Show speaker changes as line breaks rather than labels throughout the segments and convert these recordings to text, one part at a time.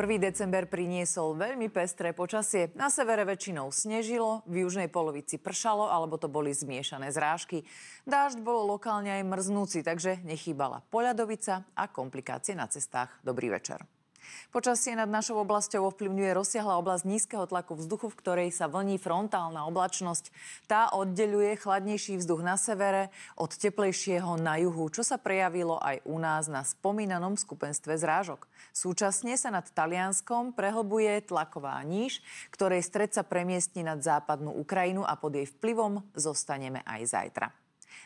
1. december priniesol veľmi pestré počasie. Na severe väčšinou snežilo, v južnej polovici pršalo, alebo to boli zmiešané zrážky. Dážď bolo lokálne aj mrznúci, takže nechýbala poľadovica a komplikácie na cestách. Dobrý večer. Počasie nad našou oblasťou ovplyvňuje rozsiahla oblasť nízkeho tlaku vzduchu, v ktorej sa vlní frontálna oblačnosť. Tá oddeľuje chladnejší vzduch na severe od teplejšieho na juhu, čo sa prejavilo aj u nás na spomínanom skupenstve zrážok. Súčasne sa nad Talianskom prehlbuje tlaková níž, ktorej stred sa premiestni nad západnú Ukrajinu a pod jej vplyvom zostaneme aj zajtra.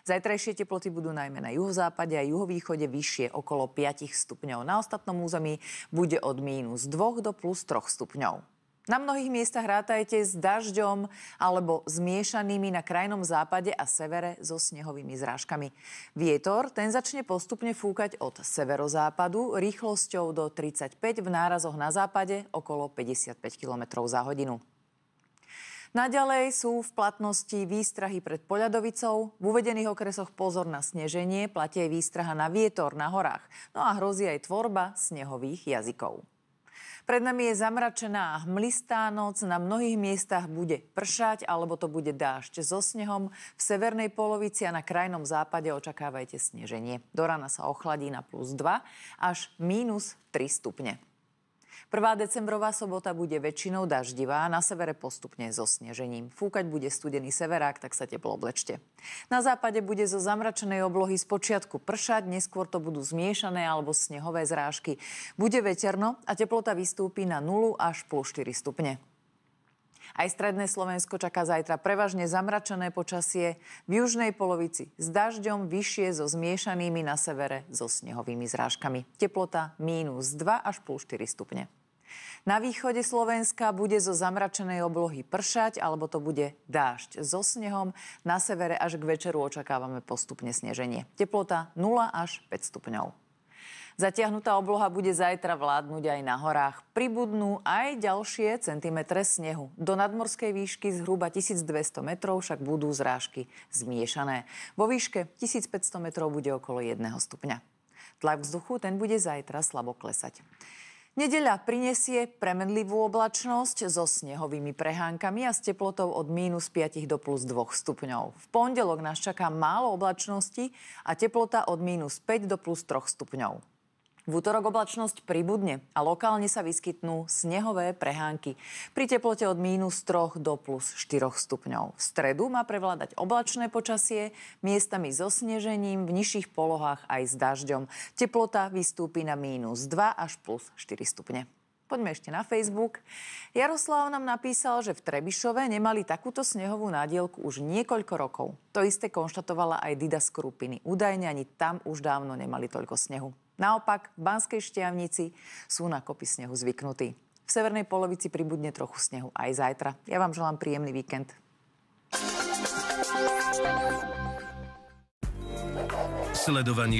Zajtrajšie teploty budú najmä na juhozápade a juhovýchode vyššie okolo 5 stupňov. Na ostatnom území bude od -2 do +3 stupňov. Na mnohých miestach rátajte s dažďom alebo zmiešanými na krajnom západe a severe so snehovými zrážkami. Vietor, ten začne postupne fúkať od severozápadu rýchlosťou do 35, v nárazoch na západe okolo 55 km za hodinu. Naďalej sú v platnosti výstrahy pred poľadovicou. V uvedených okresoch pozor na sneženie, platí aj výstraha na vietor na horách. No a hrozí aj tvorba snehových jazykov. Pred nami je zamračená a hmlistá noc. Na mnohých miestach bude pršať alebo to bude dážď so snehom. V severnej polovici a na krajnom západe očakávajte sneženie. Do rána sa ochladí na +2 až -3 stupne. 1. decembrová sobota bude väčšinou daždivá, na severe postupne so snežením. Fúkať bude studený severák, tak sa teplo oblečte. Na západe bude zo zamračenej oblohy spočiatku pršať, neskôr to budú zmiešané alebo snehové zrážky. Bude veterno a teplota vystúpi na 0 až +4 stupne. Aj stredné Slovensko čaká zajtra prevažne zamračené počasie. V južnej polovici s dažďom, vyššie so zmiešanými, na severe so snehovými zrážkami. Teplota -2 až +4 stupne. Na východe Slovenska bude zo zamračenej oblohy pršať, alebo to bude dážď so snehom. Na severe až k večeru očakávame postupne sneženie. Teplota 0 až 5 stupňov. Zatiahnutá obloha bude zajtra vládnuť aj na horách. Pribudnú aj ďalšie centimetre snehu. Do nadmorskej výšky zhruba 1200 metrov však budú zrážky zmiešané. Vo výške 1500 metrov bude okolo 1 stupňa. Tlak vzduchu ten bude zajtra slabo klesať. Nedeľa prinesie premenlivú oblačnosť so snehovými prehánkami a s teplotou od -5 do +2 stupňov. V pondelok nás čaká málo oblačnosti a teplota od -5 do +3 stupňov. V útorok oblačnosť pribudne a lokálne sa vyskytnú snehové prehánky pri teplote od -3 do +4 stupňov. V stredu má prevládať oblačné počasie, miestami so snežením, v nižších polohách aj s dažďom. Teplota vystúpi na -2 až +4 stupne. Poďme ešte na Facebook. Jaroslav nám napísal, že v Trebišove nemali takúto snehovú nádielku už niekoľko rokov. To isté konštatovala aj Dida z Krupiny. Údajne ani tam už dávno nemali toľko snehu. Naopak, v Banskej Štiavnici sú na kopy snehu zvyknutí. V severnej polovici pribudne trochu snehu aj zajtra. Ja vám želám príjemný víkend.
Sledovanie